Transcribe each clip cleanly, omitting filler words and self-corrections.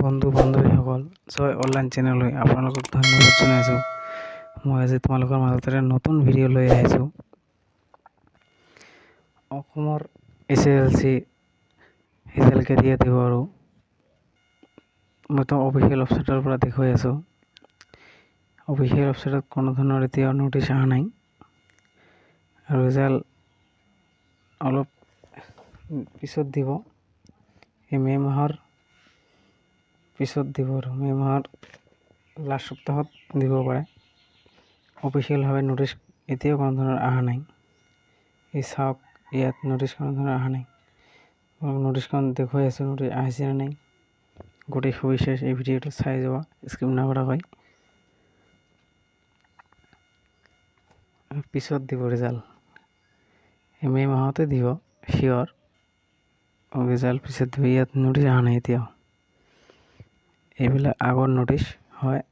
বন্ধু বান্ধৱীসকল জয় অনলাইন চেনেললৈ আপোনালোকক ধন্যবাদ জনাইছোঁ। মই আজি তোমালোকৰ মাজত এটা নতুন ভিডিঅ' লৈ আহিছোঁ। অসমৰ SSLC ৰিজাল্ট কেতিয়া দিব আৰু মইতো অফিচিয়েল ৱেবছাইটৰ পৰা দেখুৱাই আছোঁ। অফিচিয়েল ৱেবছাইটত কোনো ধৰণৰ এতিয়াও নটিছ অহা নাই আৰু ৰিজাল্ট অলপ পিছত দিব। এই মে' মাহৰ পিছত দিব আৰু মে' মাহৰ লাষ্ট সপ্তাহত দিব পাৰে। অফিচিয়েলভাৱে নটিছ এতিয়াও কোনো ধৰণৰ অহা নাই। এই চাওক, ইয়াত নটিছ কোনো ধৰণৰ অহা নাই। নটিছখন দেখুৱাই আছোঁ, নটিছ আহিছে নে নাই। গোটেই সবিশেষ এই ভিডিঅ'টো চাই যাবা স্কিপ নকৰাকৈ। পিছত দিব ৰিজাল্ট, এই মে' মাহতে দিব চিয়'ৰ। ৰিজাল্ট পিছত দিব। ইয়াত নটিছ অহা নাই এতিয়াও। এইবিলাক আগৰ নটিছ হয়।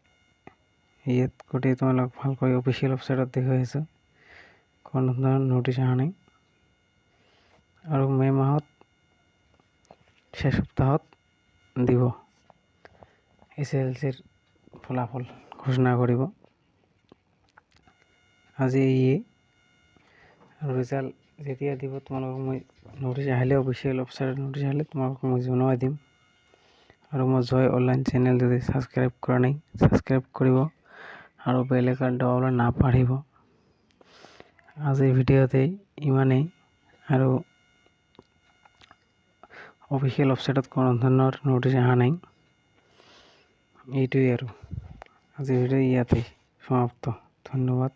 ইয়াত গোটেই তোমালোক ভালকৈ অফিচিয়েল ৱেবছাইটত দেখুৱাই আছোঁ, কোনো ধৰণৰ নটিছ অহা নাই। আৰু মে' মাহত শেষ সপ্তাহত দিব SSLCৰ ফলাফল ঘোষণা কৰিব। আজি আৰু ৰিজাল্ট যেতিয়া দিব তোমালোকক মই নটিছ আহিলে, অফিচিয়েল ৱেবছাইটত নটিছ আহিলে তোমালোকক মই জনাই দিম। আৰু মই জয় অনলাইন চেনেল যদি ছাবস্ক্ৰাইব কৰা নাই, ছাবস্ক্ৰাইব কৰিব আৰু বেল আইকন দবাবলৈ নাপাহৰিব। আজিৰ ভিডিঅ'তে ইমানেই। আৰু অফিচিয়েল ৱেবছাইটত কোনো ধৰণৰ নটিছ অহা নাই। এইটোৱেই আৰু আজিৰ ভিডিঅ' ইয়াতেই সমাপ্ত। ধন্যবাদ।